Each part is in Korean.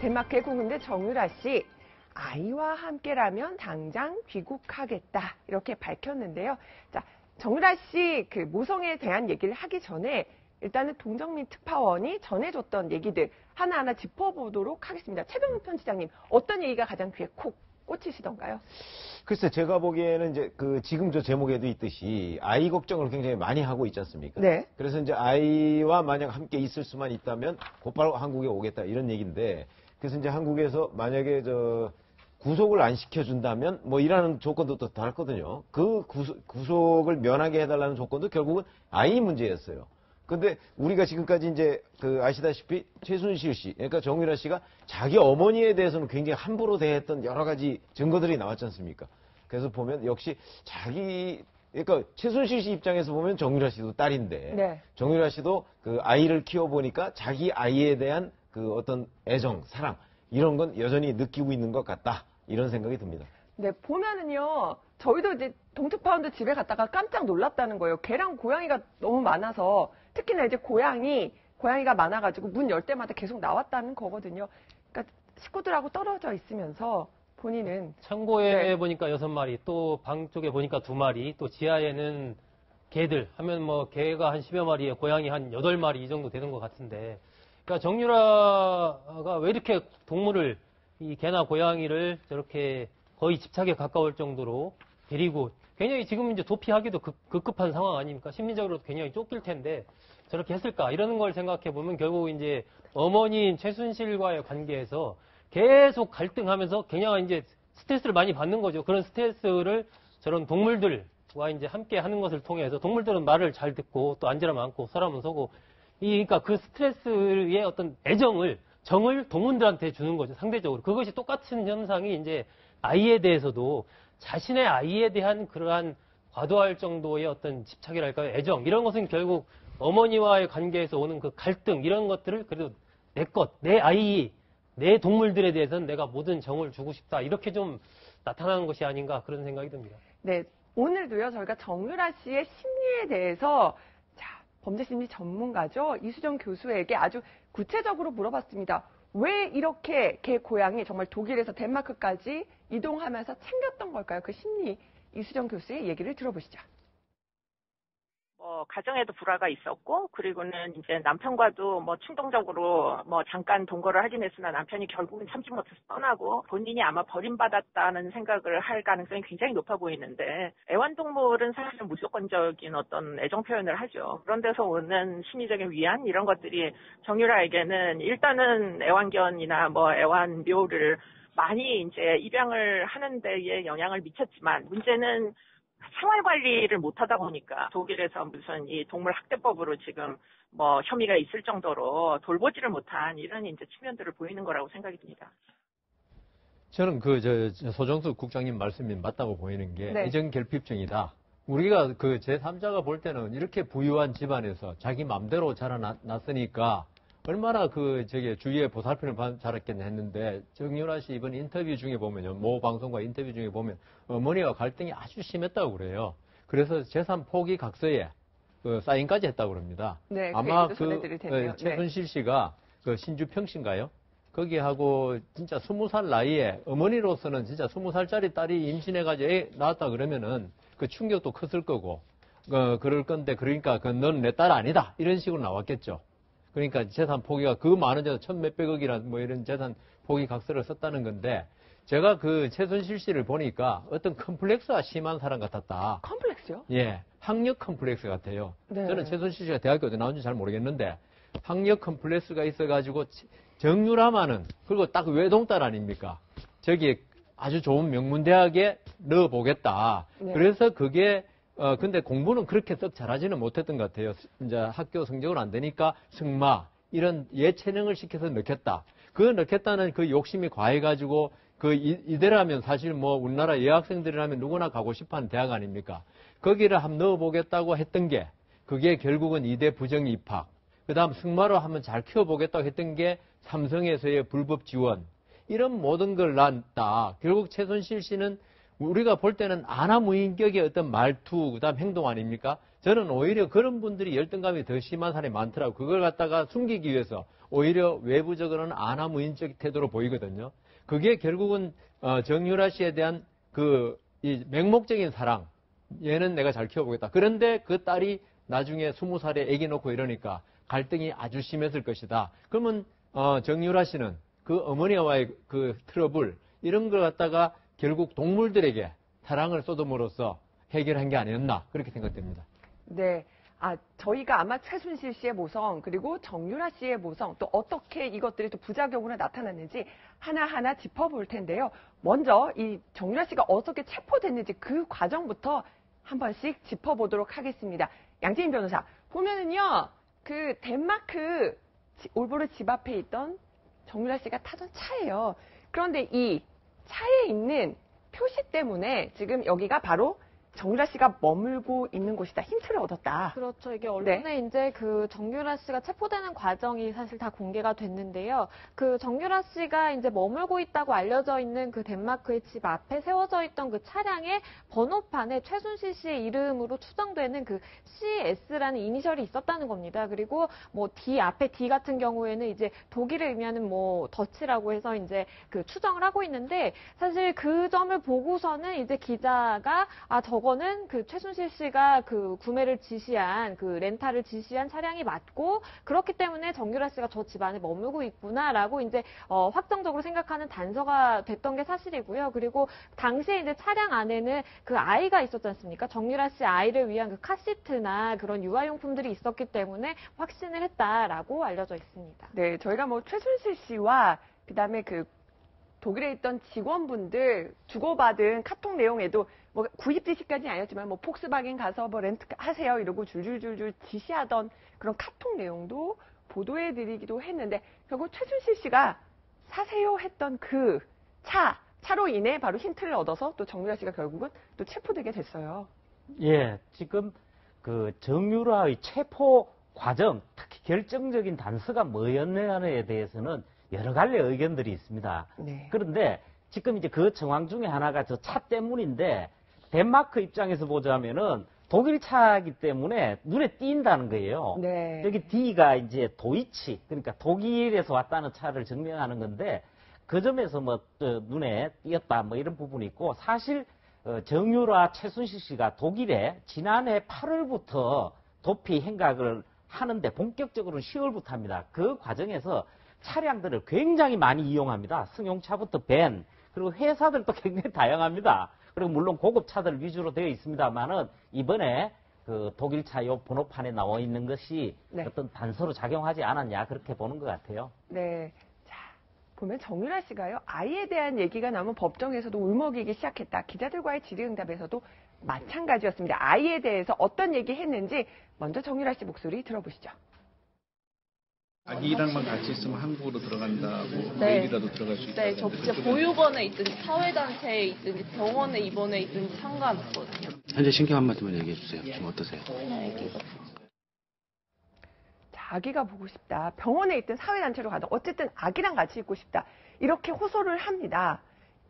덴마크의 공군대 정유라 씨, 아이와 함께라면 당장 귀국하겠다 이렇게 밝혔는데요. 자, 정유라 씨 그 모성에 대한 얘기를 하기 전에 일단은 동정민 특파원이 전해줬던 얘기들 하나하나 짚어보도록 하겠습니다. 최병욱 편집장님, 어떤 얘기가 가장 귀에 콕 꽂히시던가요? 글쎄, 제가 보기에는 이제 지금 저 제목에도 있듯이 아이 걱정을 굉장히 많이 하고 있지 않습니까? 네. 그래서 이제 아이와 만약 함께 있을 수만 있다면 곧바로 한국에 오겠다 이런 얘기인데, 그래서 이제 한국에서 만약에 구속을 안 시켜준다면 뭐 이라는 조건도 또 달았거든요. 그 구속을 면하게 해달라는 조건도 결국은 아이 문제였어요. 근데 우리가 지금까지 이제 아시다시피 최순실 씨, 그러니까 정유라 씨가 자기 어머니에 대해서는 굉장히 함부로 대했던 여러 가지 증거들이 나왔지 않습니까? 그래서 보면 역시 그러니까 최순실 씨 입장에서 보면 정유라 씨도 딸인데, 네. 정유라 씨도 그 아이를 키워보니까 자기 아이에 대한 그 어떤 애정, 사랑, 이런 건 여전히 느끼고 있는 것 같다. 이런 생각이 듭니다. 네, 보면은요, 저희도 이제 동특파원도 집에 갔다가 깜짝 놀랐다는 거예요. 개랑 고양이가 너무 많아서, 특히나 이제 고양이가 많아가지고 문 열 때마다 계속 나왔다는 거거든요. 그러니까 식구들하고 떨어져 있으면서 본인은. 창고에 네. 보니까 6마리, 또 방 쪽에 보니까 2마리, 또 지하에는 개들, 하면 뭐 개가 한 10여 마리에 고양이 한 8마리 이 정도 되는 것 같은데, 그러니까 정유라가 왜 이렇게 동물을, 이 개나 고양이를 저렇게 거의 집착에 가까울 정도로 데리고, 굉장히 지금 이제 도피하기도 급급한 상황 아닙니까? 심리적으로도 굉장히 쫓길 텐데 저렇게 했을까? 이러는 걸 생각해 보면 결국 이제 어머니인 최순실과의 관계에서 계속 갈등하면서 굉장히 이제 스트레스를 많이 받는 거죠. 그런 스트레스를 저런 동물들과 이제 함께 하는 것을 통해서, 동물들은 말을 잘 듣고 또 앉으라면 앉고 서라면 서고, 그러니까 그 스트레스의 어떤 정을 동물들한테 주는 거죠. 상대적으로. 그것이 똑같은 현상이 이제 아이에 대해서도 자신의 아이에 대한 그러한 과도할 정도의 어떤 집착이랄까요, 애정, 이런 것은 결국 어머니와의 관계에서 오는 그 갈등, 이런 것들을 그래도 내 아이, 내 동물들에 대해서는 내가 모든 정을 주고 싶다, 이렇게 좀 나타나는 것이 아닌가, 그런 생각이 듭니다. 네, 오늘도요, 저희가 정유라 씨의 심리에 대해서 범죄심리 전문가죠, 이수정 교수에게 아주 구체적으로 물어봤습니다. 왜 이렇게 개 고양이 정말 독일에서 덴마크까지 이동하면서 챙겼던 걸까요? 그 심리, 이수정 교수의 얘기를 들어보시죠. 가정에도 불화가 있었고, 그리고는 이제 남편과도 충동적으로 잠깐 동거를 하긴 했으나 남편이 결국은 참지 못해서 떠나고, 본인이 아마 버림받았다는 생각을 할 가능성이 굉장히 높아 보이는데, 애완동물은 사실 무조건적인 어떤 애정 표현을 하죠. 그런 데서 오는 심리적인 위안, 이런 것들이 정유라에게는 일단은 애완견이나 애완묘를 많이 이제 입양을 하는 데에 영향을 미쳤지만, 문제는 생활 관리를 못 하다 보니까 독일에서 무슨 이 동물 학대법으로 지금 혐의가 있을 정도로 돌보지를 못한 이런 이제 측면들을 보이는 거라고 생각이 듭니다. 저는 소정숙 국장님 말씀이 맞다고 보이는 게, 네. 애정 결핍증이다. 우리가 제3자가 볼 때는 이렇게 부유한 집안에서 자기 맘대로 자라났으니까 얼마나 주위에 보살핌을 자랐겠냐 했는데, 정유라 씨 이번 인터뷰 중에 보면요, 모 방송과 인터뷰 중에 보면 어머니와 갈등이 아주 심했다고 그래요. 그래서 재산 포기 각서에 사인까지 했다고 그럽니다. 네, 아마 전해드릴 텐데요. 최순실 씨가 신주 평신가요? 거기하고 진짜 20살 나이에 어머니로서는 진짜 20살짜리 딸이 임신해가지고 애 낳았다 그러면은 그 충격도 컸을 거고, 그럴 건데, 그러니까 넌 내 딸 아니다, 이런 식으로 나왔겠죠. 그러니까 재산 포기가 그 많은 재산, 1,몇백억이나 이런 재산 포기 각서를 썼다는 건데, 제가 최순실 씨를 보니까 어떤 컴플렉스가 심한 사람 같았다. 컴플렉스요? 예, 학력 컴플렉스 같아요. 네. 저는 최순실 씨가 대학교 어디 나온지 잘 모르겠는데, 학력 컴플렉스가 있어가지고 정유라만은, 그리고 딱 외동딸 아닙니까? 저기 아주 좋은 명문대학에 넣어보겠다. 네. 그래서 그게 근데 공부는 그렇게 썩 잘하지는 못했던 것 같아요. 이제 학교 성적은 안 되니까 승마, 이런 예체능을 시켜서 넣겠다. 넣겠다는 그 욕심이 과해가지고, 이대라면 사실 우리나라 여학생들이라면 누구나 가고 싶어 하는 대학 아닙니까? 거기를 한번 넣어보겠다고 했던 게, 그게 결국은 이대 부정 입학. 그 다음 승마로 한번 잘 키워보겠다고 했던 게 삼성에서의 불법 지원. 이런 모든 걸 낳았다. 결국 최순실 씨는 우리가 볼 때는 아나무인격의 어떤 말투, 그 다음 행동 아닙니까? 저는 오히려 그런 분들이 열등감이 더 심한 사람이 많더라고. 그걸 갖다가 숨기기 위해서 오히려 외부적으로는 안하무인적 태도로 보이거든요. 그게 결국은 정유라 씨에 대한 이 맹목적인 사랑. 얘는 내가 잘 키워보겠다. 그런데 그 딸이 나중에 20살에 아기 놓고 이러니까 갈등이 아주 심했을 것이다. 그러면 정유라 씨는 그 어머니와의 그 트러블 이런 걸 갖다가 결국 동물들에게 사랑을 쏟음으로써 해결한 게 아니었나 그렇게 생각됩니다. 네. 저희가 아마 최순실 씨의 모성 그리고 정유라 씨의 모성 또 어떻게 이것들이 또 부작용으로 나타났는지 하나하나 짚어볼 텐데요. 먼저 이 정유라 씨가 어떻게 체포됐는지 그 과정부터 한 번씩 짚어보도록 하겠습니다. 양재인 변호사, 보면은요, 그 덴마크 올보르 집 앞에 있던 정유라 씨가 타던 차예요. 그런데 이 차에 있는 표시 때문에 지금 여기가 바로 정유라 씨가 머물고 있는 곳이다. 힌트를 얻었다. 그렇죠. 이게 언론에 이제 그 정유라 씨가 체포되는 과정이 사실 다 공개가 됐는데요. 그 정유라 씨가 이제 머물고 있다고 알려져 있는 그 덴마크의 집 앞에 세워져 있던 그 차량의 번호판에 최순실 씨의 이름으로 추정되는 그 CS라는 이니셜이 있었다는 겁니다. 그리고 뭐 D 앞에 D 같은 경우에는 이제 독일을 의미하는 뭐 더치라고 해서 이제 그 추정을 하고 있는데 사실 그 점을 보고서는 이제 기자가 저거는 그 최순실 씨가 그 구매를 지시한 그 렌탈을 지시한 차량이 맞고 그렇기 때문에 정유라 씨가 저 집 안에 머물고 있구나라고 이제 확정적으로 생각하는 단서가 됐던 게 사실이고요. 그리고 당시에 이제 차량 안에는 그 아이가 있었지 않습니까? 정유라 씨 아이를 위한 그 카시트나 그런 유아용품들이 있었기 때문에 확신을 했다라고 알려져 있습니다. 네, 저희가 뭐 최순실 씨와 그다음에 그 독일에 있던 직원분들 주고받은 카톡 내용에도 뭐 구입 지시까지는 아니었지만 뭐 폭스바겐 가서 뭐 렌트 하세요 이러고 줄줄줄줄 지시하던 그런 카톡 내용도 보도해드리기도 했는데 결국 최순실 씨가 사세요 했던 그 차로 인해 바로 힌트를 얻어서 또 정유라 씨가 결국은 또 체포되게 됐어요. 예, 지금 그 정유라의 체포 과정, 특히 결정적인 단서가 뭐였느냐에 대해서는 여러 갈래 의견들이 있습니다. 네. 그런데 지금 이제 그 정황 중에 하나가 저 차 때문인데 덴마크 입장에서 보자면은 독일 차이기 때문에 눈에 띈다는 거예요. 네. 여기 D가 이제 도이치, 그러니까 독일에서 왔다는 차를 증명하는 건데 그 점에서 뭐 눈에 띄었다 뭐 이런 부분이 있고 사실 정유라 최순실 씨가 독일에 지난해 8월부터 도피 행각을 하는데 본격적으로는 10월부터 합니다. 그 과정에서 차량들을 굉장히 많이 이용합니다. 승용차부터 밴, 그리고 회사들도 굉장히 다양합니다. 그리고 물론 고급 차들 위주로 되어 있습니다만은 이번에 그 독일차 요 번호판에 나와 있는 것이 네. 어떤 단서로 작용하지 않았냐 그렇게 보는 것 같아요. 네. 자, 보면 정유라 씨가요. 아이에 대한 얘기가 나오면 법정에서도 울먹이기 시작했다. 기자들과의 질의응답에서도 마찬가지였습니다. 아이에 대해서 어떤 얘기 했는지 먼저 정유라 씨 목소리 들어보시죠. 아기랑만 같이 있으면 한국으로 들어간다고 네. 내일이라도 들어갈 수 있다. 네, 저 진짜 보육원에 있든지 사회단체에 있든지 병원에 입원해 있든지 상관없거든요. 현재 신경 한마디만 얘기해 주세요. 좀 어떠세요? 그냥 애기가 자, 아기가 보고 싶다. 병원에 있든 사회단체로 가든 어쨌든 아기랑 같이 있고 싶다. 이렇게 호소를 합니다.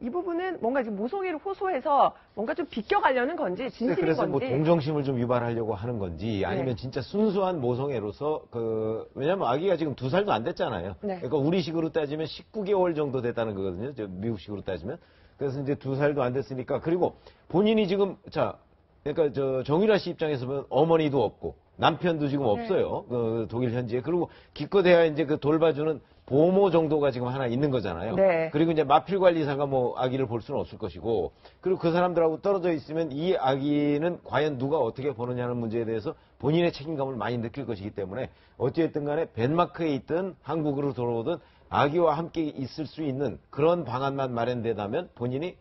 이 부분은 뭔가 지금 모성애를 호소해서 뭔가 좀 비껴가려는 건지 진실인 그래서 건지. 뭐 동정심을 좀 유발하려고 하는 건지 아니면 네. 진짜 순수한 모성애로서 왜냐면 아기가 지금 2살도 안 됐잖아요. 네. 그러니까 우리식으로 따지면 19개월 정도 됐다는 거거든요. 미국식으로 따지면. 그래서 이제 2살도 안 됐으니까 그리고 본인이 지금 그러니까 정유라 씨 입장에서 보면 어머니도 없고 남편도 지금 없어요. 독일 현지에. 그리고 기껏해야 이제 그 돌봐주는 보모 정도가 지금 하나 있는 거잖아요. 네. 그리고 이제 마필관리사가 뭐 아기를 볼 수는 없을 것이고, 그리고 그 사람들하고 떨어져 있으면 이 아기는 과연 누가 어떻게 보느냐는 문제에 대해서 본인의 책임감을 많이 느낄 것이기 때문에 어찌됐든 간에 덴마크에 있든 한국으로 돌아오든 아기와 함께 있을 수 있는 그런 방안만 마련되다면 본인이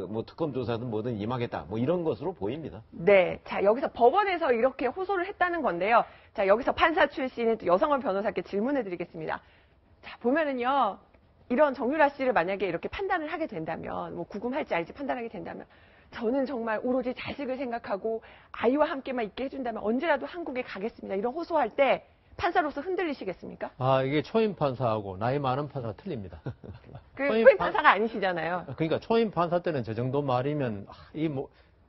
뭐 특검 조사든 뭐든 임하겠다. 뭐 이런 것으로 보입니다. 네. 자, 여기서 법원에서 이렇게 호소를 했다는 건데요. 자, 여기서 판사 출신인 또 여성원 변호사께 질문해 드리겠습니다. 자, 보면은요. 이런 정유라 씨를 만약에 이렇게 판단을 하게 된다면, 뭐 구금할지 아닐지 판단하게 된다면, 저는 정말 오로지 자식을 생각하고 아이와 함께만 있게 해준다면 언제라도 한국에 가겠습니다. 이런 호소할 때 판사로서 흔들리시겠습니까? 이게 초임 판사하고 나이 많은 판사가 틀립니다. 초임 판사가 아니시잖아요. 그러니까 초임 판사 때는 저 정도 말이면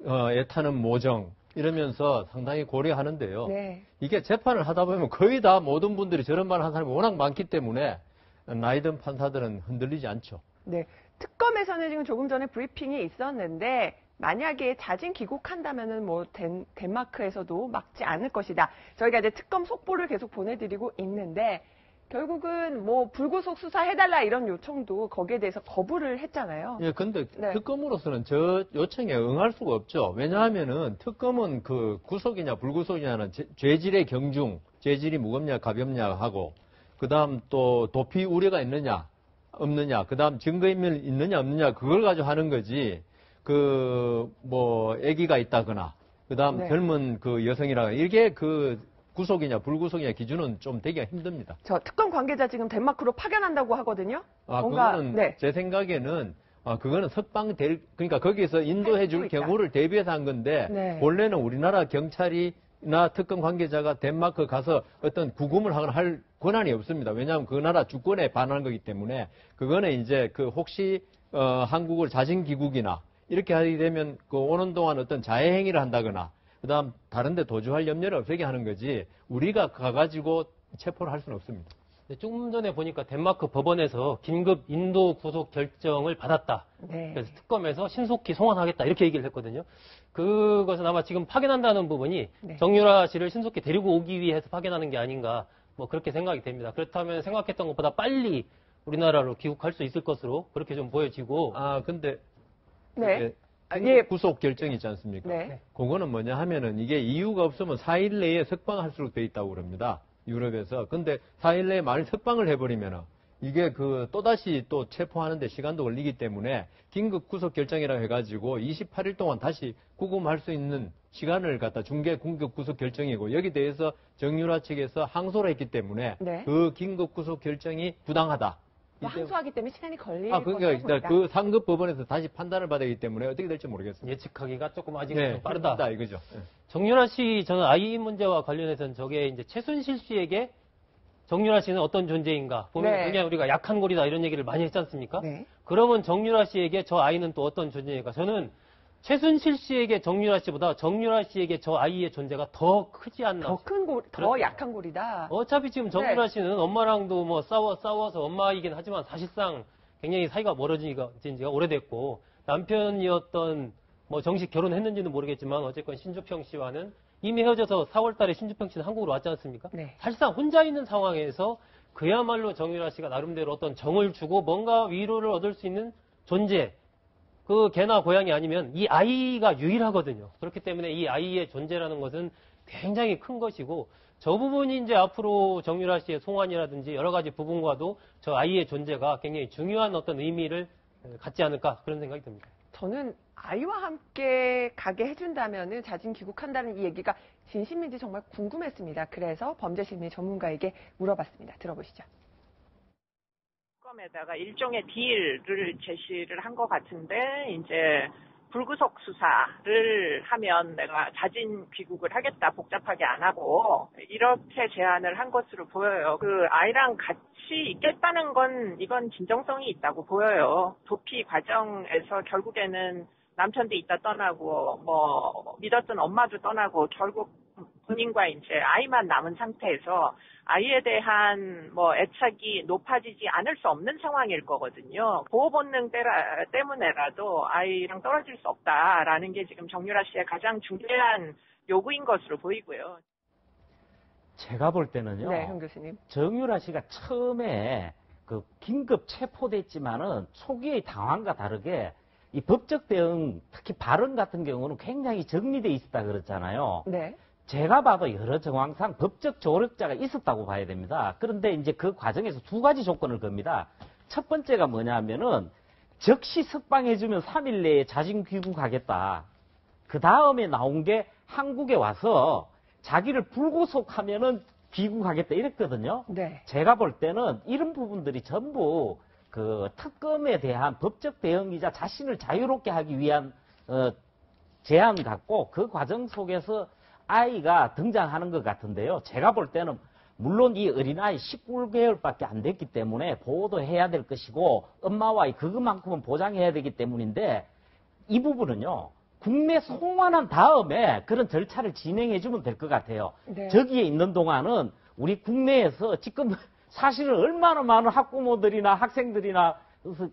애타는 모정, 이러면서 상당히 고려하는데요. 네. 이게 재판을 하다 보면 거의 다 모든 분들이 저런 말을 하는 사람이 워낙 많기 때문에 나이든 판사들은 흔들리지 않죠. 네. 특검에서는 지금 조금 전에 브리핑이 있었는데 만약에 자진 귀국한다면은 뭐 덴마크에서도 막지 않을 것이다. 저희가 이제 특검 속보를 계속 보내드리고 있는데 결국은 뭐 불구속 수사해달라 이런 요청도 거기에 대해서 거부를 했잖아요. 예, 근데 네. 특검으로서는 저 요청에 응할 수가 없죠. 왜냐하면은 특검은 그 구속이냐 불구속이냐는 죄질의 경중, 죄질이 무겁냐 가볍냐 하고, 그 다음 또 도피 우려가 있느냐 없느냐, 그 다음 증거인멸 있느냐 없느냐 그걸 가지고 하는 거지. 뭐 아기가 있다거나, 그 다음 네. 젊은 그 여성이라 이게 그 구속이냐 불구속이냐 기준은 좀 되기가 힘듭니다. 저 특검 관계자 지금 덴마크로 파견한다고 하거든요. 그거는 네. 제 생각에는 그거는 그러니까 거기서 인도해 줄 경우를 대비해서 한 건데, 네. 원래는 우리나라 경찰이나 특검 관계자가 덴마크 가서 어떤 구금을 하거나 할 권한이 없습니다. 왜냐하면 그 나라 주권에 반하는 거기 때문에. 그거는 이제 혹시 한국을 자진 귀국이나 이렇게 하게 되면 그 오는 동안 어떤 자해 행위를 한다거나, 그다음 다른 데 도주할 염려를 없애게 하는 거지, 우리가 가가지고 체포를 할 수는 없습니다. 좀 전에 보니까 덴마크 법원에서 긴급 인도 구속 결정을 받았다. 네. 그래서 특검에서 신속히 송환하겠다 이렇게 얘기를 했거든요. 그것은 아마 지금 파견한다는 부분이 네. 정유라 씨를 신속히 데리고 오기 위해서 파견하는 게 아닌가, 뭐 그렇게 생각이 됩니다. 그렇다면 생각했던 것보다 빨리 우리나라로 귀국할 수 있을 것으로 그렇게 좀 보여지고. 근데 네. 구속 결정이 있지 않습니까? 네. 그거는 뭐냐 하면은 이게 이유가 없으면 4일 내에 석방할 수 돼 있다고 그럽니다. 유럽에서. 근데 4일 내에 만일 석방을 해버리면은 이게 또다시 또 체포하는데 시간도 걸리기 때문에 긴급 구속 결정이라고 해가지고 28일 동안 다시 구금할 수 있는 시간을 갖다 중개 긴급 구속 결정이고, 여기 대해서 정유라 측에서 항소를 했기 때문에 네. 그 긴급 구속 결정이 부당하다. 뭐 항소하기 때문에 시간이 걸릴 그러니까 것이다. 그 상급 법원에서 다시 판단을 받아야 하기 때문에 어떻게 될지 모르겠습니다. 예측하기가 조금 아직 네, 좀 빠르다. 이거죠. 네. 정유라 씨, 저는 아이 문제와 관련해서는 저게 이제 최순실 씨에게 정유라 씨는 어떤 존재인가 보면 네. 굉장히 우리가 약한 고리다 이런 얘기를 많이 했지 않습니까? 네. 그러면 정유라 씨에게 저 아이는 또 어떤 존재인가? 저는 최순실 씨에게 정유라 씨보다 정유라 씨에게 저 아이의 존재가 더 크지 않나. 더 약한 골이다. 어차피 지금 정유라 네. 씨는 엄마랑도 뭐 싸워서 엄마이긴 하지만 사실상 굉장히 사이가 멀어진 지가 오래됐고, 남편이었던 뭐 정식 결혼했는지는 모르겠지만 어쨌건 신주평 씨와는 이미 헤어져서 4월 달에 신주평 씨는 한국으로 왔지 않습니까? 네. 사실상 혼자 있는 상황에서 그야말로 정유라 씨가 나름대로 어떤 정을 주고 뭔가 위로를 얻을 수 있는 존재, 그 개나 고양이 아니면 이 아이가 유일하거든요. 그렇기 때문에 이 아이의 존재라는 것은 굉장히 큰 것이고, 저 부분이 이제 앞으로 정유라 씨의 송환이라든지 여러 가지 부분과도 저 아이의 존재가 굉장히 중요한 어떤 의미를 갖지 않을까, 그런 생각이 듭니다. 저는 아이와 함께 가게 해준다면은 자진 귀국한다는 이 얘기가 진심인지 정말 궁금했습니다. 그래서 범죄심리 전문가에게 물어봤습니다. 들어보시죠. 특검에다가 일종의 딜을 제시를 한 것 같은데, 이제 불구속 수사를 하면 내가 자진 귀국을 하겠다, 복잡하게 안 하고, 이렇게 제안을 한 것으로 보여요. 그 아이랑 같이 있겠다는 건 이건 진정성이 있다고 보여요. 도피 과정에서 결국에는 남편도 있다 떠나고, 뭐 믿었던 엄마도 떠나고, 결국 본인과 이제 아이만 남은 상태에서 아이에 대한 뭐 애착이 높아지지 않을 수 없는 상황일 거거든요. 보호 본능 때문에라도 아이랑 떨어질 수 없다라는 게 지금 정유라 씨의 가장 중요한 요구인 것으로 보이고요. 제가 볼 때는요. 네, 형 교수님. 정유라 씨가 처음에 그 긴급 체포됐지만은 초기의 당황과 다르게 이 법적 대응, 특히 발언 같은 경우는 굉장히 정리돼 있었다 그랬잖아요. 네. 제가 봐도 여러 정황상 법적 조력자가 있었다고 봐야 됩니다. 그런데 이제 그 과정에서 두 가지 조건을 겁니다. 첫 번째가 뭐냐면은 즉시 석방해주면 3일 내에 자진 귀국하겠다. 그 다음에 나온 게 한국에 와서 자기를 불구속하면은 귀국하겠다 이랬거든요. 네. 제가 볼 때는 이런 부분들이 전부 그 특검에 대한 법적 대응이자 자신을 자유롭게 하기 위한 제안 같고, 그 과정 속에서 아이가 등장하는 것 같은데요. 제가 볼 때는 물론 이 어린아이 19개월밖에 안 됐기 때문에 보호도 해야 될 것이고 엄마와의 그것만큼은 보장해야 되기 때문인데, 이 부분은요 국내 송환한 다음에 그런 절차를 진행해주면 될 것 같아요. 네. 저기에 있는 동안은 우리 국내에서 지금 사실은 얼마나 많은 학부모들이나 학생들이나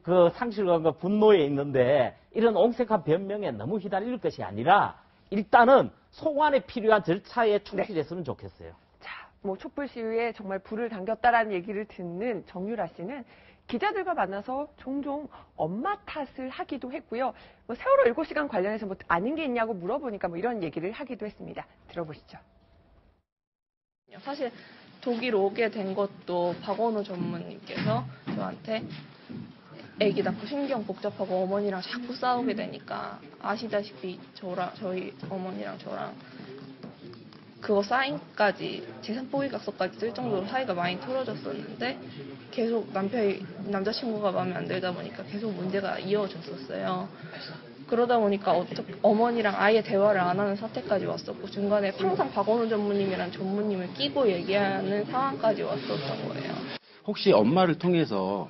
그 상실감과 분노에 있는데 이런 옹색한 변명에 너무 휘달릴 것이 아니라 일단은 송환에 필요한 절차에 충실했으면 좋겠어요. 자, 뭐 촛불 시위에 정말 불을 당겼다라는 얘기를 듣는 정유라 씨는 기자들과 만나서 종종 엄마 탓을 하기도 했고요. 뭐 세월호 7시간 관련해서 뭐 아는 게 있냐고 물어보니까 뭐 이런 얘기를 하기도 했습니다. 들어보시죠. 사실 독일 오게 된 것도 박원호 전무님께서 저한테 애기 낳고 신경 복잡하고 어머니랑 자꾸 싸우게 되니까 아시다시피 저희 어머니랑 저랑 그거 사인까지 재산 포기각서까지 쓸 정도로 사이가 많이 틀어졌었는데 계속 남자친구가 마음에 안 들다 보니까 계속 문제가 이어졌었어요. 그러다 보니까 어머니랑 아예 대화를 안 하는 사태까지 왔었고 중간에 항상 박원호 전무님이랑 전무님을 끼고 얘기하는 상황까지 왔었던 거예요. 혹시 엄마를 통해서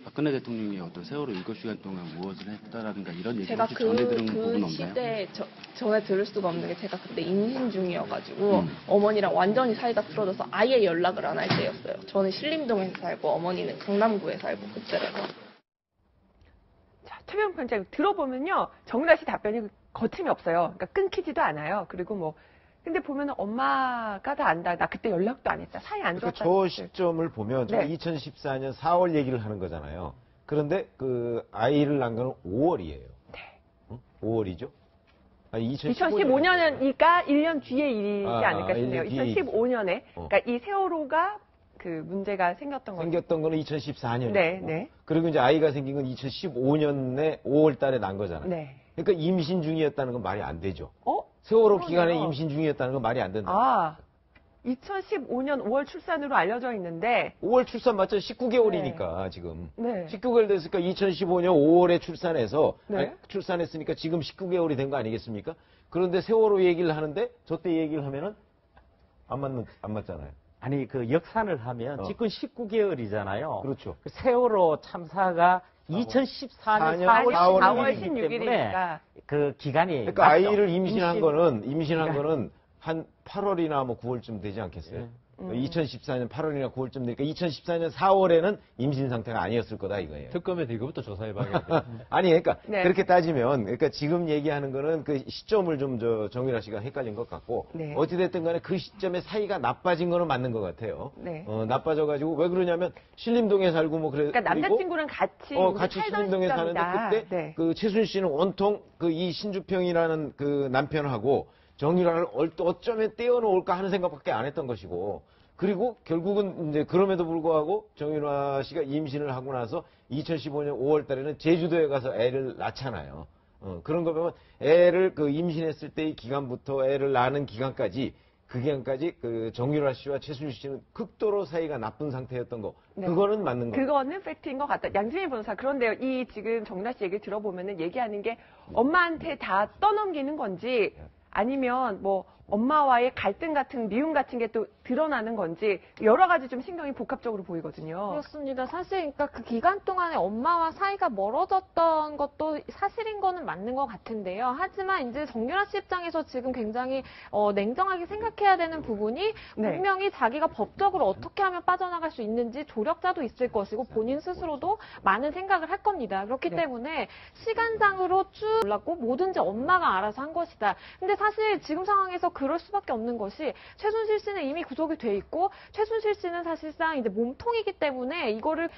박근혜 대통령이 어떤 세월호 7시간 동안 무엇을 했다라든가 이런 얘기 제가 혹시 전해 들은 부분 그 없나요? 시대에 전에 들을 수가 없는 게 제가 그때 임신 중이어가지고 어머니랑 완전히 사이가 틀어져서 아예 연락을 안 할 때였어요. 저는 신림동에 살고 어머니는 강남구에 살고 그때라서. 자, 최병 편집 들어보면요. 정유라 씨 답변이 거침이 없어요. 그러니까 끊기지도 않아요. 그리고 뭐 근데 보면은 엄마가 다 안다. 나 그때 연락도 안 했다. 사이 안 그러니까 좋았다. 저 시점을 보면 네. 2014년 4월 얘기를 하는 거잖아요. 그런데 그 아이를 낳은 거는 5월이에요. 네. 5월이죠? 아니, 2015년이니까 1년 뒤의 일이지 않을까 싶네요. 1년 뒤에 2015년에. 그러니까 이 세월호가 그 문제가 생겼던 거죠. 생겼던 거는 2014년이고. 네, 네. 그리고 이제 아이가 생긴 건 2015년에 5월 달에 난 거잖아요. 네. 그러니까 임신 중이었다는 건 말이 안 되죠. 그러네요. 세월호 기간에 임신 중이었다는 건 말이 안 된다. 아, 2015년 5월 출산으로 알려져 있는데 5월 출산 맞죠? 19개월이니까 지금. 네. 19개월 됐으니까 2015년 5월에 출산해서 네. 아니, 출산했으니까 지금 19개월이 된 거 아니겠습니까? 그런데 세월호 얘기를 하는데 저 때 얘기를 하면은 안 맞잖아요. 아니 그 역산을 하면 지금 19개월이잖아요. 그렇죠. 세월호 참사가 2014년 4월 16일이기 16일이니까. 그 기간이 그러니까 맞죠? 아이를 임신한 거는 한 8월이나 뭐 9월쯤 되지 않겠어요? 2014년 8월이나 9월쯤 되니까 2014년 4월에는 임신 상태가 아니었을 거다 이거예요. 특검에서 이거부터 조사해봐야겠네요. 아니 그러니까 네. 그렇게 따지면 그러니까 지금 얘기하는 거는 그 시점을 좀 정유라 씨가 헷갈린 것 같고 네. 어찌 됐든 간에 그 시점에 사이가 나빠진 거는 맞는 것 같아요. 네. 나빠져가지고 왜 그러냐면 신림동에 살고 뭐 그러니까 남자친구랑 같이 같이 살던 신림동에 시점이다. 사는데 그때 네. 그 최순 씨는 온통 그 이 신주평이라는 그 남편하고 정유라를 어쩌면 떼어놓을까 하는 생각밖에 안 했던 것이고 그리고 결국은 이제 그럼에도 불구하고 정유라 씨가 임신을 하고 나서 2015년 5월 달에는 제주도에 가서 애를 낳잖아요. 그런 거 보면 애를 그 임신했을 때의 기간부터 애를 낳는 기간까지 그 기간까지 그 정유라 씨와 최순실 씨는 극도로 사이가 나쁜 상태였던 거. 네. 그거는 맞는 거예요. 그거는 팩트인 것 같다. 양진희 변호사. 그런데요, 이 지금 정유라 씨 얘기를 들어보면은 얘기하는 게 엄마한테 다 떠넘기는 건지 아니면 뭐 엄마와의 갈등 같은 미움 같은 게 또 드러나는 건지 여러 가지 좀 신경이 복합적으로 보이거든요. 그렇습니다. 사실 그러니까 그 기간 동안에 엄마와 사이가 멀어졌던 것도 사실인 거는 맞는 것 같은데요. 하지만 이제 정유라 씨 입장에서 지금 굉장히 냉정하게 생각해야 되는 부분이 네. 분명히 자기가 법적으로 어떻게 하면 빠져나갈 수 있는지 조력자도 있을 것이고 본인 스스로도 많은 생각을 할 겁니다. 그렇기 네. 때문에 시간상으로 쭉 올랐고 뭐든지 엄마가 알아서 한 것이다. 근데 사실 지금 상황에서 그럴 수밖에 없는 것이 최순실 씨는 이미 구속이 돼 있고 최순실 씨는 사실상 이제 몸통이기 때문에 이거를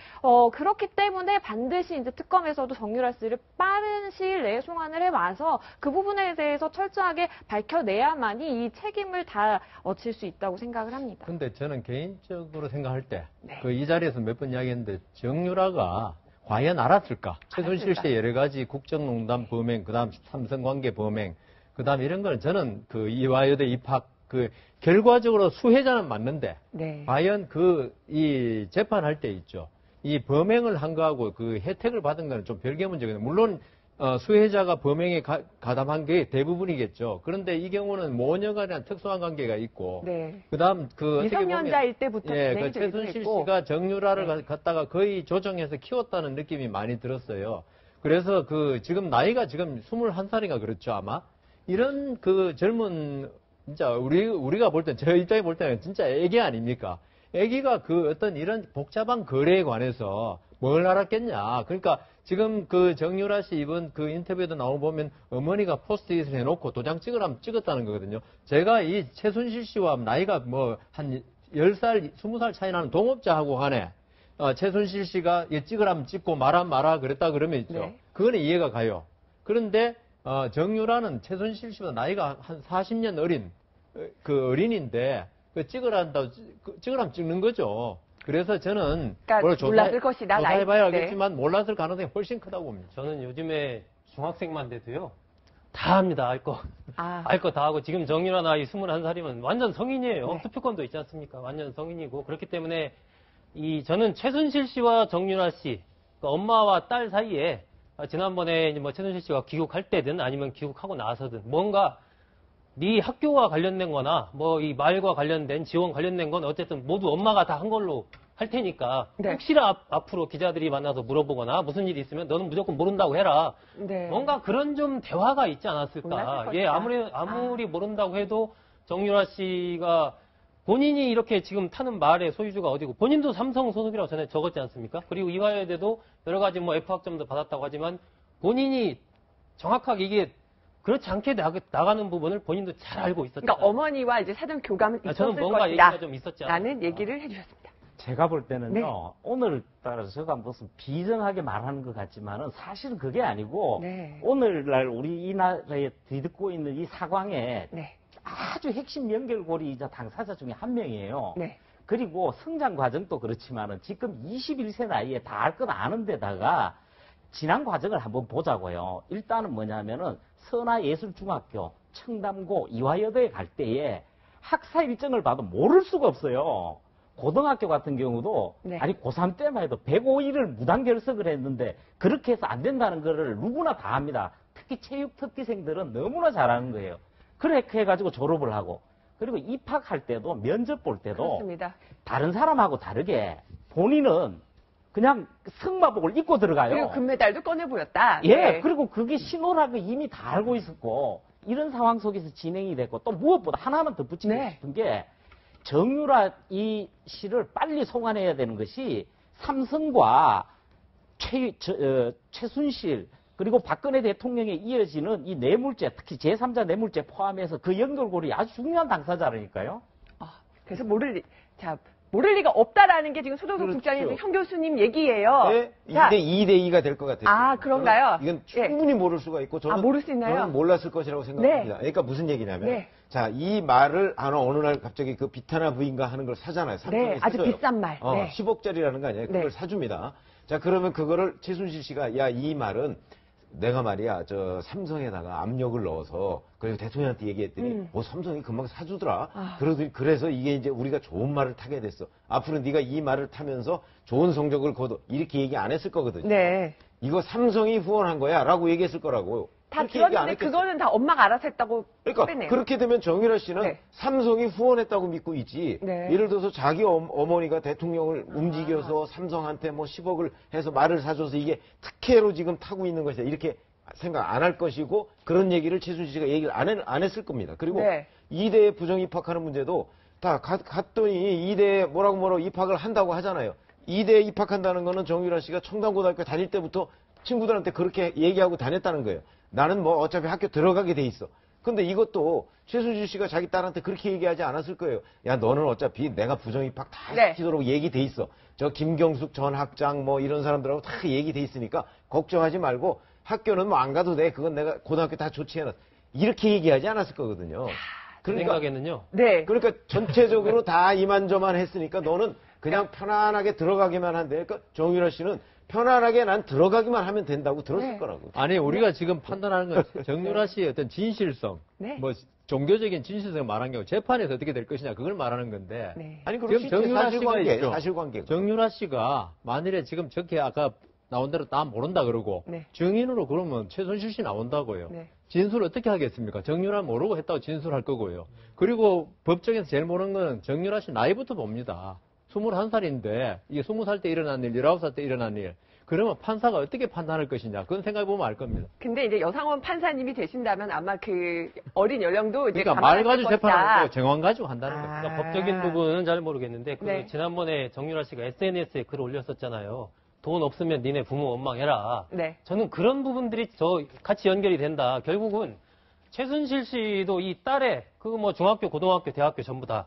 그렇기 때문에 반드시 이제 특검에서도 정유라 씨를 빠른 시일 내에 송환을 해와서 그 부분에 대해서 철저하게 밝혀내야만이 이 책임을 다 질 수 있다고 생각을 합니다. 근데 저는 개인적으로 생각할 때, 네. 이 자리에서 몇 번 이야기했는데, 정유라가 과연 알았을까? 최순실 씨의 여러 가지 국정농단 범행, 그 다음 삼성관계 범행, 그 다음 이런 거는 저는 그 이화여대 입학, 결과적으로 수혜자는 맞는데, 네. 과연 이 재판할 때 있죠. 이 범행을 한 거하고 그 혜택을 받은 거는 좀 별개 문제거든요. 물론, 수혜자가 범행에 가담한 게 대부분이겠죠. 그런데 이 경우는 모녀간이라는 특수한 관계가 있고, 네. 그 다음 미성년자일 때부터 진행이 되기도 최순실 했고. 씨가 정유라를 네. 갖다가 거의 조정해서 키웠다는 느낌이 많이 들었어요. 그래서 지금 나이가 지금 21살인가 그렇죠, 아마. 이런 젊은, 진짜 우리가 볼 땐, 저 입장에 볼 때는 진짜 애기 아닙니까? 애기가 어떤 이런 복잡한 거래에 관해서 뭘 알았겠냐. 그러니까 지금 정유라 씨 이번 인터뷰에도 나오고 보면 어머니가 포스트잇을 해놓고 도장 찍으라면 찍었다는 거거든요. 제가 이 최순실 씨와 나이가 한 10살, 20살 차이 나는 동업자하고 간에 최순실 씨가 찍으라면 찍고 마라 그랬다 그러면 있죠. 네. 그거는 이해가 가요. 그런데 정유라는 최순실 씨보다 나이가 한 40년 어린 어린인데 찍으라면 찍는 거죠. 그래서 저는 그러니까 몰랐을 것이다. 조사해봐야 알겠지만 몰랐을 가능성이 훨씬 크다고 봅니다. 저는 요즘에 중학생만 돼도요. 다 합니다. 알 거. 아. 알 거 다 하고 지금 정유라 나이 21살이면 완전 성인이에요. 네. 투표권도 있지 않습니까? 완전 성인이고 그렇기 때문에 저는 최순실 씨와 정유라 씨 그러니까 엄마와 딸 사이에 지난번에 최순실 씨가 귀국할 때든 아니면 귀국하고 나서든 뭔가 네 학교와 관련된 거나 이 말과 관련된 지원 관련된 건 어쨌든 모두 엄마가 다 한 걸로 할 테니까 네. 혹시나 앞으로 기자들이 만나서 물어보거나 무슨 일이 있으면 너는 무조건 모른다고 해라. 네. 뭔가 그런 좀 대화가 있지 않았을까. 몰랐을 예, 것이다. 아무리 모른다고 해도 정유라 씨가 본인이 이렇게 지금 타는 말의 소유주가 어디고 본인도 삼성 소속이라고 전에 적었지 않습니까? 그리고 이화여대도 여러 가지 F학점도 받았다고 하지만 본인이 정확하게 이게 그렇지 않게 나가는 부분을 본인도 잘 알고 있었다. 그러니까 어머니와 이제 사전 교감은 있었을 저는 뭔가 것이다. 얘기가 좀 있었지 않나. 라는 얘기를 해주셨습니다. 제가 볼 때는요, 네. 오늘따라 제가 무슨 비정하게 말하는 것 같지만은 사실은 그게 아니고, 네. 오늘날 우리 이 나라에 뒤덮고 있는 이 사광에 네. 아주 핵심 연결고리이자 당사자 중에 한 명이에요. 네. 그리고 성장 과정도 그렇지만은 지금 21세 나이에 다 알 것 아는 데다가 지난 과정을 한번 보자고요. 일단은 뭐냐면은 선화예술중학교, 청담고, 이화여대에 갈 때에 학사 일정을 봐도 모를 수가 없어요. 고등학교 같은 경우도 네. 아니 고3 때만 해도 105일을 무단 결석을 했는데 그렇게 해서 안 된다는 거를 누구나 다 합니다. 특히 체육 특기생들은 너무나 잘하는 거예요. 그렇게 해가지고 졸업을 하고 그리고 입학할 때도 면접 볼 때도 그렇습니다. 다른 사람하고 다르게 본인은 그냥 승마복을 입고 들어가요. 그리고 금메달도 꺼내 보였다. 예, 네. 그리고 그게 신호라고 이미 다 알고 있었고 이런 상황 속에서 진행이 됐고 또 무엇보다 하나만 덧붙이고 네. 싶은 게 정유라 이 씨를 빨리 송환해야 되는 것이 삼성과 최순실 그리고 박근혜 대통령에 이어지는 이 뇌물죄, 특히 제3자 뇌물죄 포함해서 그 연결고리 아주 중요한 당사자라니까요. 그래서 모를 리가 없다라는 게 지금 소동석 그렇죠. 국장님, 형 교수님 얘기예요. 네, 자, 2대2가 될 것 같아요. 아, 그런가요? 이건 예. 충분히 모를 수가 있고 저는, 모를 수 있나요? 저는 몰랐을 것이라고 생각합니다. 그러니까 무슨 얘기냐면 네. 자, 이 말을 어느 날 갑자기 그 비타나 부인가 하는 걸 사잖아요. 네, 아주 사줘요. 비싼 말. 네. 10억짜리라는 거 아니에요. 그걸 네. 사줍니다. 자, 그러면 그거를 최순실 씨가 야, 이 말은 내가 말이야, 삼성에다가 압력을 넣어서, 그래서 대통령한테 얘기했더니, 삼성이 금방 사주더라. 그래서 이게 이제 우리가 좋은 말을 타게 됐어. 앞으로 네가 이 말을 타면서 좋은 성적을 거둬. 이렇게 얘기 안 했을 거거든요. 네. 이거 삼성이 후원한 거야. 라고 얘기했을 거라고. 다 그렇게 얘기 안 들었는데 했겠어요. 그거는 다 엄마가 알아서 했다고 그러니까 빼네요. 그렇게 되면 정유라 씨는 네. 삼성이 후원했다고 믿고 있지. 네. 예를 들어서 자기 어머니가 대통령을 움직여서 삼성한테 10억을 해서 말을 사줘서 이게 특혜로 지금 타고 있는 것이다. 이렇게 생각 안 할 것이고 그런 얘기를 최순실 씨가 얘기를 안 했을 겁니다. 그리고 네. 이대에 부정 입학하는 문제도 다 갔더니 이대에 뭐라고 입학을 한다고 하잖아요. 이대에 입학한다는 거는 정유라 씨가 청담고등학교 다닐 때부터 친구들한테 그렇게 얘기하고 다녔다는 거예요. 나는 어차피 학교 들어가게 돼 있어. 근데 이것도 최순실 씨가 자기 딸한테 그렇게 얘기하지 않았을 거예요. 야, 너는 어차피 내가 부정 입학 다 네. 시키도록 얘기돼 있어. 저 김경숙 전 학장 이런 사람들하고 다 얘기돼 있으니까 걱정하지 말고 학교는 안 가도 돼. 그건 내가 고등학교 다 조치해놨어. 이렇게 얘기하지 않았을 거거든요. 그 생각에는요. 네. 그러니까 전체적으로 다 이만저만 했으니까 너는 그냥 편안하게 들어가기만 한데, 그러니까 정유라 씨는 편안하게 난 들어가기만 하면 된다고 들었을 네. 거라고. 아니, 우리가 지금 판단하는 건 정유라 씨의 어떤 진실성, 네. 종교적인 진실성을 말한 경우 재판에서 어떻게 될 것이냐 그걸 말하는 건데. 네. 아니, 그럼 지금 정유라 씨가 있죠. 사실관계. 정유라 씨가 만일에 지금 저렇게 아까 나온 대로 다 모른다 그러고 네. 증인으로 그러면 최순실 씨 나온다고요. 네. 진술 어떻게 하겠습니까? 정유라 모르고 했다고 진술할 거고요. 그리고 법정에서 제일 모르는 건 정유라 씨 나이부터 봅니다. 21살인데 이게 20살 때 일어난 일, 19살 때 일어난 일. 그러면 판사가 어떻게 판단할 것이냐. 그건 생각해보면 알 겁니다. 근데 이제 여상원 판사님이 되신다면 아마 그 어린 연령도 이제 그러니까 말 가지고 것이다. 재판하고 정황 가지고 한다는 거예요. 그러니까 법적인 부분은 잘 모르겠는데 그 네. 지난번에 정유라 씨가 SNS에 글을 올렸었잖아요. 돈 없으면 니네 부모 원망해라. 네. 저는 그런 부분들이 같이 연결이 된다. 결국은 최순실 씨도 이 딸의 그 뭐 중학교, 고등학교, 대학교 전부 다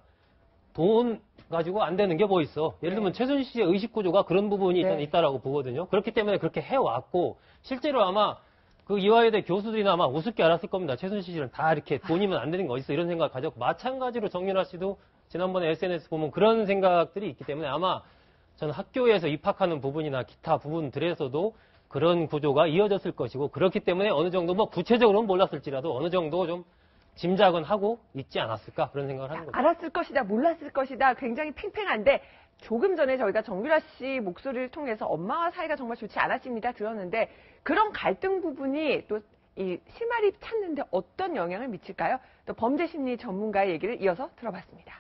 돈 가지고 안 되는 게 뭐 있어. 예를 들면 최순실 씨의 의식 구조가 그런 부분이 네. 있다라고 보거든요. 그렇기 때문에 그렇게 해왔고 실제로 아마 그 이화여대 교수들이나 아마 우습게 알았을 겁니다. 최순실 씨는 다 이렇게 돈이면 안 되는 거 있어 이런 생각 가졌고 마찬가지로 정유라 씨도 지난번에 SNS 보면 그런 생각들이 있기 때문에 아마 저는 학교에서 입학하는 부분이나 기타 부분들에서도 그런 구조가 이어졌을 것이고 그렇기 때문에 어느 정도 뭐 구체적으로는 몰랐을지라도 어느 정도 좀 짐작은 하고 있지 않았을까 그런 생각을 하는 거죠. 알았을 것이다, 몰랐을 것이다. 굉장히 팽팽한데 조금 전에 저희가 정유라 씨 목소리를 통해서 엄마와 사이가 정말 좋지 않았습니다 들었는데 그런 갈등 부분이 또 이 실마리 찾는데 어떤 영향을 미칠까요? 또 범죄심리 전문가의 얘기를 이어서 들어봤습니다.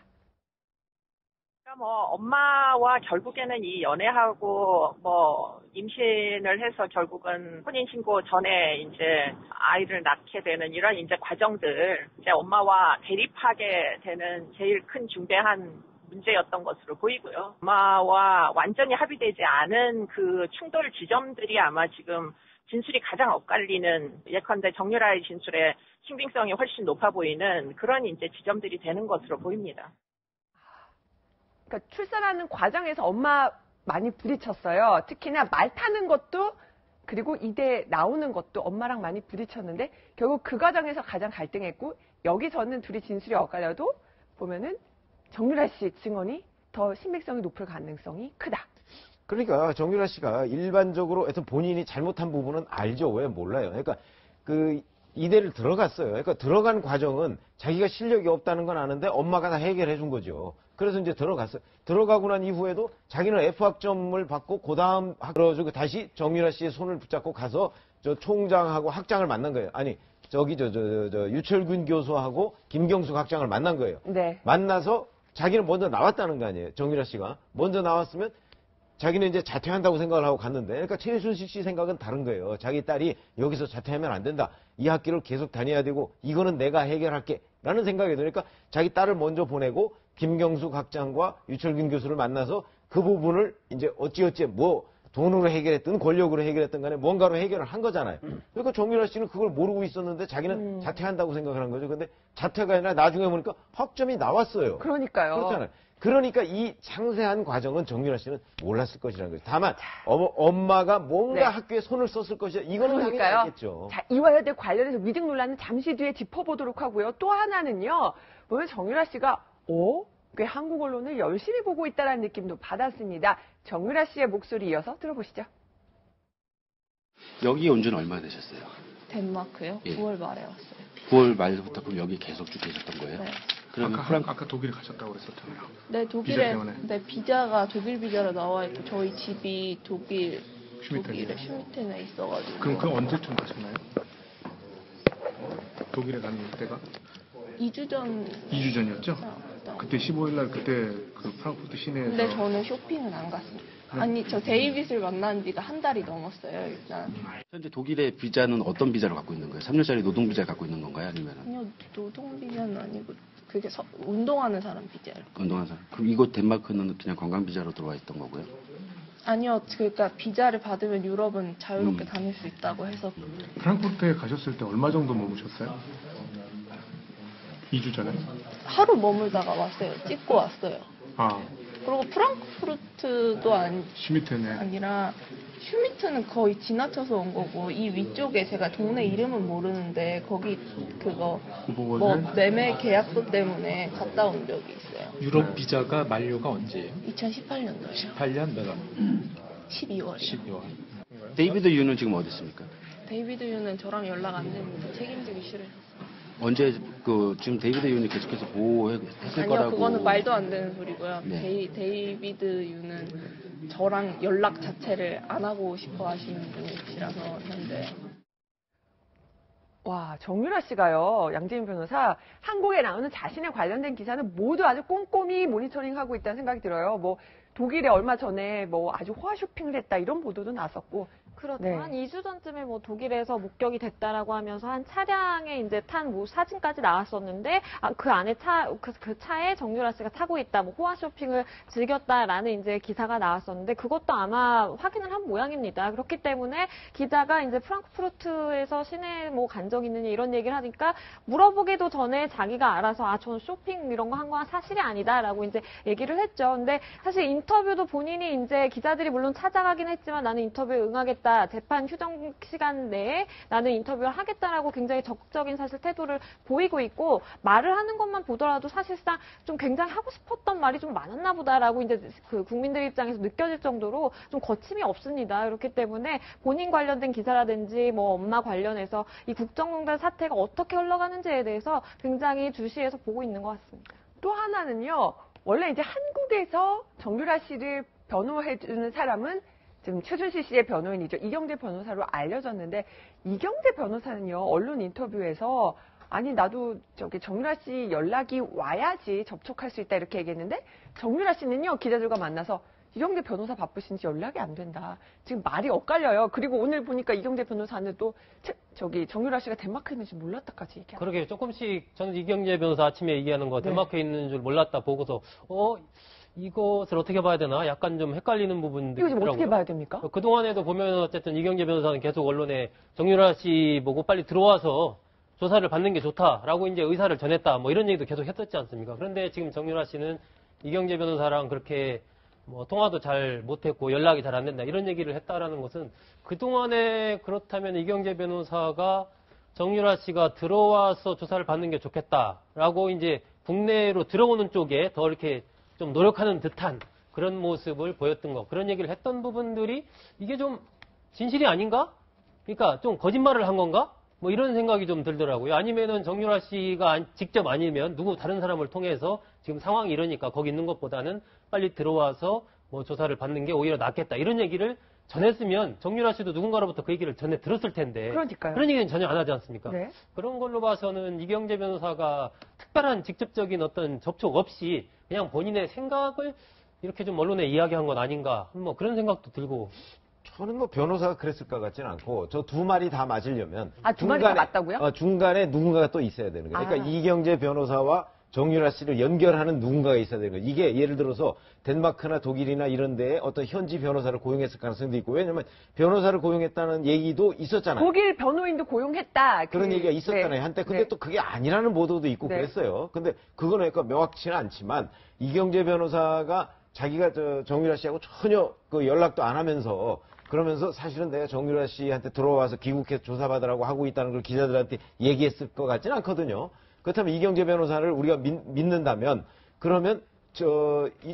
그러니까 뭐 엄마와 결국에는 이 연애하고 뭐 임신을 해서 결국은 혼인신고 전에 이제 아이를 낳게 되는 이런 이제 과정들 이제 엄마와 대립하게 되는 제일 큰 중대한 문제였던 것으로 보이고요. 엄마와 완전히 합의되지 않은 그 충돌 지점들이 아마 지금 진술이 가장 엇갈리는 예컨대 정유라의 진술의 신빙성이 훨씬 높아 보이는 그런 이제 지점들이 되는 것으로 보입니다. 그러니까 출산하는 과정에서 엄마 많이 부딪혔어요. 특히나 말 타는 것도 그리고 이대 나오는 것도 엄마랑 많이 부딪혔는데 결국 그 과정에서 가장 갈등했고 여기서는 둘이 진술이 엇갈려도 보면은 정유라 씨 증언이 더 신빙성이 높을 가능성이 크다. 그러니까 정유라 씨가 일반적으로 하여튼 본인이 잘못한 부분은 알죠. 왜 몰라요. 그러니까 그 이대를 들어갔어요. 그러니까 들어간 과정은 자기가 실력이 없다는 건 아는데 엄마가 다 해결해 준 거죠. 그래서 이제 들어갔어요. 들어가고 난 이후에도 자기는 F학점을 받고 그 다음 들어주고 다시 정유라 씨의 손을 붙잡고 가서 저 총장하고 학장을 만난 거예요. 아니 저기 유철균 교수하고 김경숙 학장을 만난 거예요. 네. 만나서 자기는 먼저 나왔다는 거 아니에요. 정유라 씨가 먼저 나왔으면 자기는 이제 자퇴한다고 생각을 하고 갔는데, 그러니까 최순실 씨 생각은 다른 거예요. 자기 딸이 여기서 자퇴하면 안 된다. 이 학기를 계속 다녀야 되고, 이거는 내가 해결할게. 라는 생각이 드니까 자기 딸을 먼저 보내고, 김경숙 학장과 유철균 교수를 만나서 그 부분을 이제 어찌어찌 뭐 돈으로 해결했든 권력으로 해결했든 간에 뭔가로 해결을 한 거잖아요. 그러니까 정유라 씨는 그걸 모르고 있었는데 자기는 자퇴한다고 생각을 한 거죠. 근데 자퇴가 아니라 나중에 보니까 학점이 나왔어요. 그러니까요. 그렇잖아요. 그러니까 이 상세한 과정은 정유라 씨는 몰랐을 것이라는 거죠. 다만 엄마가 뭔가 네. 학교에 손을 썼을 것이다. 이거는 당연히 그러니까요. 알겠죠. 자, 이화여대 관련해서 위증 논란은 잠시 뒤에 짚어보도록 하고요. 또 하나는요. 보면 정유라 씨가 꽤 한국 언론을 열심히 보고 있다는 느낌도 받았습니다. 정유라 씨의 목소리 이어서 들어보시죠. 여기 온 지는 얼마나 되셨어요? 덴마크요? 예. 9월 말에 왔어요. 9월 말부터 그럼 여기 계속 쭉 계셨던 거예요? 네. 그러면 아까 독일 가셨다고 그랬었잖아요. 네, 비자 독일에 때문에. 네, 비자가 독일 비자로 나와 있고 저희 집이 독일에 슈미텐에 있어가지고. 그럼 그 언제쯤 가셨나요? 독일에 가는 때가? 2주 전. 2주 전이었죠? 그때 15일 날 그때 그 프랑크푸르트 시내에서. 근데 저는 쇼핑은 안 갔습니다. 아니, 저 데이빗을 만난 지가 한 달이 넘었어요, 일단. 현재 독일의 비자는 어떤 비자를 갖고 있는 거예요? 3년짜리 노동 비자를 갖고 있는 건가요? 아니면 아니요, 노동 비자는 아니고 그게 운동하는 사람 비자예요. 운동하는 사람? 그럼 이곳 덴마크는 그냥 관광 비자로 들어와 있던 거고요? 아니요, 그러니까 비자를 받으면 유럽은 자유롭게 다닐 수 있다고 해서. 프랑크푸르트에 가셨을 때 얼마 정도 머무셨어요? 2주 전에? 하루 머물다가 왔어요. 찍고 왔어요. 아, 그리고 프랑크푸르트도 슈미텐에. 아니라 슈미트는 거의 지나쳐서 온 거고 이 위쪽에 제가 동네 이름은 모르는데 거기 그거 뭐 매매 계약서 때문에 갔다 온 적이 있어요. 유럽 비자가 만료가 언제예요? 2018년도에요. 18년 내가 12월이요. 12월. 데이비드 유는 지금 어디 있습니까? 데이비드 유는 저랑 연락 안 됩니다. 책임지기 싫어요. 언제 지금 데이비드 윤이 계속해서 보호했을 아니요, 거라고. 그거는 말도 안 되는 소리고요. 네. 데이비드 유는 저랑 연락 자체를 안 하고 싶어 하시는 분이시라서 현재. 와, 정유라 씨가요, 양재민 변호사, 한국에 나오는 자신에 관련된 기사는 모두 아주 꼼꼼히 모니터링하고 있다는 생각이 들어요. 뭐, 독일에 얼마 전에 뭐 아주 호화쇼핑을 했다 이런 보도도 나왔었고. 그렇죠. 네. 한 2주 전쯤에 뭐 독일에서 목격이 됐다라고 하면서 한 차량에 이제 탄 뭐 사진까지 나왔었는데, 그 안에 그 차에 정유라 씨가 타고 있다, 뭐 호화 쇼핑을 즐겼다라는 이제 기사가 나왔었는데, 그것도 아마 확인을 한 모양입니다. 그렇기 때문에 기자가 이제 프랑크푸르트에서 시내 뭐 간 적 있느냐 이런 얘기를 하니까 물어보기도 전에 자기가 알아서 저는 쇼핑 이런 거 한 건 사실이 아니다라고 이제 얘기를 했죠. 근데 사실 인터뷰도 본인이 이제 기자들이 물론 찾아가긴 했지만 나는 인터뷰에 응하겠다. 재판 휴정 시간 내에 나는 인터뷰를 하겠다라고 굉장히 적극적인 사실 태도를 보이고 있고 말을 하는 것만 보더라도 사실상 좀 굉장히 하고 싶었던 말이 좀 많았나 보다라고 이제 그 국민들 입장에서 느껴질 정도로 좀 거침이 없습니다. 그렇기 때문에 본인 관련된 기사라든지 뭐 엄마 관련해서 이 국정농단 사태가 어떻게 흘러가는지에 대해서 굉장히 주시해서 보고 있는 것 같습니다. 또 하나는요, 원래 이제 한국에서 정유라 씨를 변호해주는 사람은 지금 최순실 씨의 변호인이죠. 이경재 변호사로 알려졌는데, 이경재 변호사는요, 언론 인터뷰에서 아니, 나도 정유라 씨 연락이 와야지 접촉할 수 있다 이렇게 얘기했는데, 정유라 씨는요, 기자들과 만나서 이경재 변호사 바쁘신지 연락이 안 된다. 지금 말이 엇갈려요. 그리고 오늘 보니까 이경재 변호사는 또 정유라 씨가 덴마크에 있는지 몰랐다까지 얘기하고. 그러게 조금씩 저는 이경재 변호사 아침에 얘기하는 거 네. 덴마크에 있는 줄 몰랐다 보고서 이것을 어떻게 봐야 되나 약간 좀 헷갈리는 부분들이 이거 지금 있더라고요. 어떻게 봐야 됩니까? 그동안에도 보면 어쨌든 이경재 변호사는 계속 언론에 정유라 씨 보고 빨리 들어와서 조사를 받는 게 좋다라고 이제 의사를 전했다 뭐 이런 얘기도 계속 했었지 않습니까? 그런데 지금 정유라 씨는 이경재 변호사랑 그렇게 뭐 통화도 잘 못했고 연락이 잘 안 된다 이런 얘기를 했다라는 것은 그동안에 그렇다면 이경재 변호사가 정유라 씨가 들어와서 조사를 받는 게 좋겠다라고 이제 국내로 들어오는 쪽에 더 이렇게 좀 노력하는 듯한 그런 모습을 보였던 거 그런 얘기를 했던 부분들이 이게 좀 진실이 아닌가? 그러니까 좀 거짓말을 한 건가? 뭐 이런 생각이 좀 들더라고요. 아니면은 정유라 씨가 직접 아니면 누구 다른 사람을 통해서 지금 상황이 이러니까 거기 있는 것보다는 빨리 들어와서 뭐 조사를 받는 게 오히려 낫겠다. 이런 얘기를 전했으면 정유라 씨도 누군가로부터 그 얘기를 전에 들었을 텐데. 그러니까요. 그런 얘기는 전혀 안 하지 않습니까? 네. 그런 걸로 봐서는 이경재 변호사가 특별한 직접적인 어떤 접촉 없이 그냥 본인의 생각을 이렇게 좀 언론에 이야기한 건 아닌가. 뭐 그런 생각도 들고. 저는 뭐 변호사가 그랬을 것 같지는 않고 저 두 말이 다 맞으려면 두 말이 다 맞다고요? 중간에 누군가가 또 있어야 되는 거예요. 그러니까 이경재 변호사와 정유라 씨를 연결하는 누군가가 있어야 되는 거예요. 이게 예를 들어서 덴마크나 독일이나 이런 데에 어떤 현지 변호사를 고용했을 가능성도 있고 왜냐하면 변호사를 고용했다는 얘기도 있었잖아요. 독일 변호인도 고용했다. 그런 얘기가 있었잖아요. 네. 한때. 근데 또 그게 아니라는 보도도 있고 네. 그랬어요. 근데 그거는 그러니까 명확치는 않지만 이경재 변호사가 자기가 정유라 씨하고 전혀 그 연락도 안 하면서 그러면서 사실은 내가 정유라 씨한테 들어와서 귀국해서 조사받으라고 하고 있다는 걸 기자들한테 얘기했을 것 같지는 않거든요. 그렇다면 이경재 변호사를 우리가 믿는다면 그러면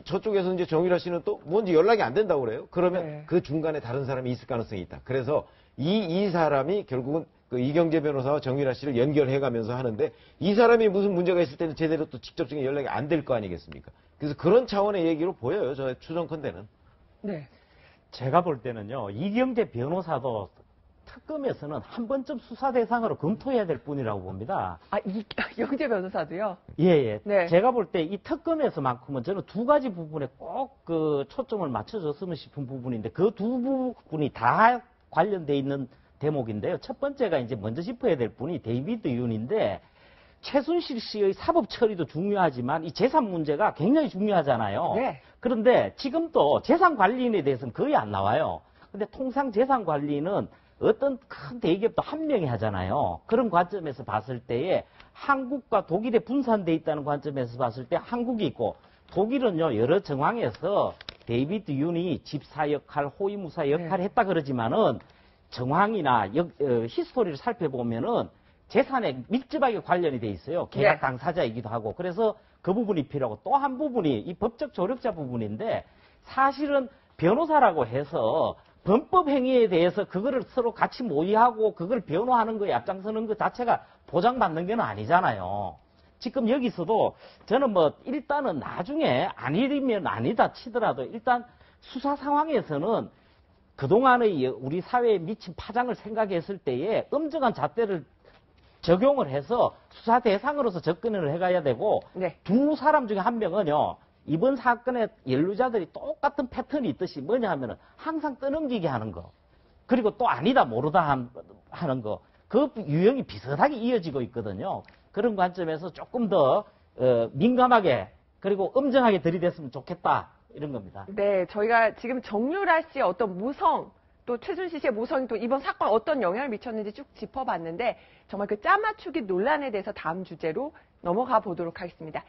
저쪽에서 이제 정유라 씨는 또 뭔지 연락이 안 된다고 그래요. 그러면 네. 그 중간에 다른 사람이 있을 가능성이 있다. 그래서 이 사람이 결국은 그 이경재 변호사와 정유라 씨를 연결해가면서 하는데 이 사람이 무슨 문제가 있을 때는 제대로 또 직접적인 연락이 안 될 거 아니겠습니까? 그래서 그런 차원의 얘기로 보여요. 저 추정컨대는. 네. 제가 볼 때는요, 이경재 변호사도 특검에서는 한 번쯤 수사 대상으로 검토해야 될 뿐이라고 봅니다. 이경재 변호사도요? 예. 네. 제가 볼 때 이 특검에서만큼은 저는 두 가지 부분에 꼭 그 초점을 맞춰줬으면 싶은 부분인데 그 두 부분이 다 관련돼 있는 대목인데요. 첫 번째가 이제 먼저 짚어야 될 분이 데이비드 윤인데 최순실 씨의 사법 처리도 중요하지만 이 재산 문제가 굉장히 중요하잖아요. 네. 그런데 지금도 재산 관리인에 대해서는 거의 안 나와요. 근데 통상 재산 관리는 어떤 큰 대기업도 한 명이 하잖아요. 그런 관점에서 봤을 때에 한국과 독일에 분산돼 있다는 관점에서 봤을 때 한국이 있고 독일은요 여러 정황에서 데이비드 윤이 집사 역할, 호위무사 역할을 했다 그러지만은 정황이나 히스토리를 살펴보면은 재산에 밀접하게 관련이 돼 있어요. 계약 당사자이기도 하고. 그래서 그 부분이 필요하고 또 한 부분이 이 법적 조력자 부분인데 사실은 변호사라고 해서 범법 행위에 대해서 그거를 서로 같이 모의하고 그걸 변호하는 거에 앞장서는 것 자체가 보장받는 게 아니잖아요. 지금 여기서도 저는 뭐 일단은 나중에 아니면 아니다 치더라도 일단 수사 상황에서는 그동안의 우리 사회에 미친 파장을 생각했을 때에 엄정한 잣대를 적용을 해서 수사 대상으로서 접근을 해가야 되고 네. 두 사람 중에 한 명은요. 이번 사건의 연루자들이 똑같은 패턴이 있듯이 뭐냐 하면은 항상 떠넘기게 하는 거. 그리고 또 아니다 모르다 하는 거. 그 유형이 비슷하게 이어지고 있거든요. 그런 관점에서 조금 더 민감하게 그리고 엄정하게 들이댔으면 좋겠다. 이런 겁니다. 네, 저희가 지금 정유라 씨의 어떤 모성, 또 최순실 씨의 모성이 또 이번 사건 어떤 영향을 미쳤는지 쭉 짚어봤는데 정말 그 짜맞추기 논란에 대해서 다음 주제로 넘어가 보도록 하겠습니다.